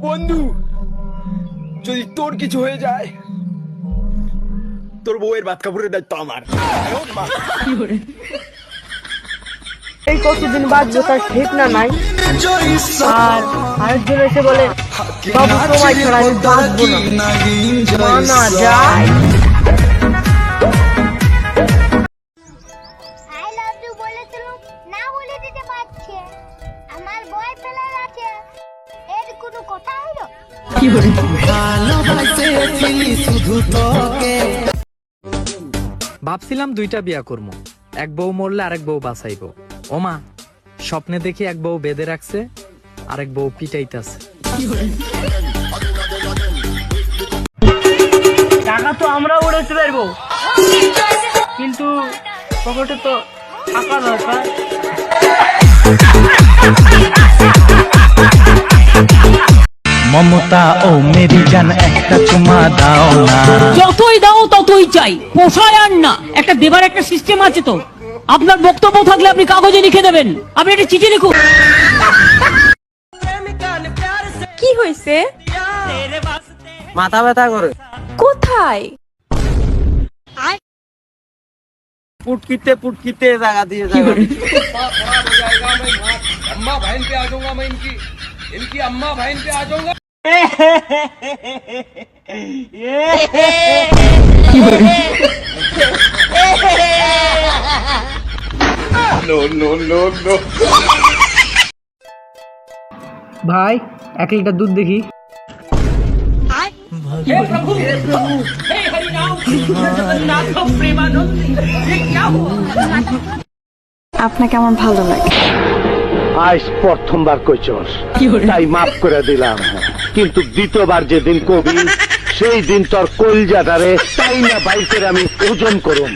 বন্ধু, যদি তোর কিছু হয়ে যায়, তোর বউয়ের ভাত কাপড়ের দায়িত্ব আমার। এই কতদিন বাঁচবো তার ঠিক না নাই। আর আরেকজন এসে বলে বাবু তোমায় ছাড়া আমি বাঁচবো না, মানা যায়। আই লাভ ইউ বলেছিলাম, না বলে দিতে পারছে। আমার বয় ফেলার আছে, এর কোনো কথা হলো? ভাবছিলাম দুইটা বিয়া করবো, এক বউ মরলে আরেক বউ বাঁচাইবো। ওমা, স্বপ্নে দেখি এক বউ বেঁধে রাখছে, আরেক বউ পিটাইতেছে। টাকা তো আমরা উড়াতে পারবো, কিন্তু পকেটে তো টাকা দরকার। মমতা ও মেরি জান একটা চুমা দাও না। যতই দাও ততই চাই, পোষায় আর না। একটা দেবার একটা সিস্টেম আছে তো। আপনার বক্তব্য থাকলে আপনি কাগজে লিখে দেবেন, আপনি একটা চিঠি লিখুন। কি হয়েছে? মাথা ব্যথা করে। কোথায়? পুটকিতে পুটকিতে জায়গা দিয়ে अम्मा बहन पे आ जाऊंगा मैं, इनकी अम्मा बहन पे आ जाऊंगा। नो। ভাই 1 লিটার দুধ দেখি। আপনাকে আমার ভালো লাগে। আজ প্রথমবার কইছস, তাই মাফ করে দিলাম, কিন্তু দ্বিতীয়বার যেদিন কবি সেই দিন তোর কলজাটারে তাই না বাইর করে আমি ওজন করুম।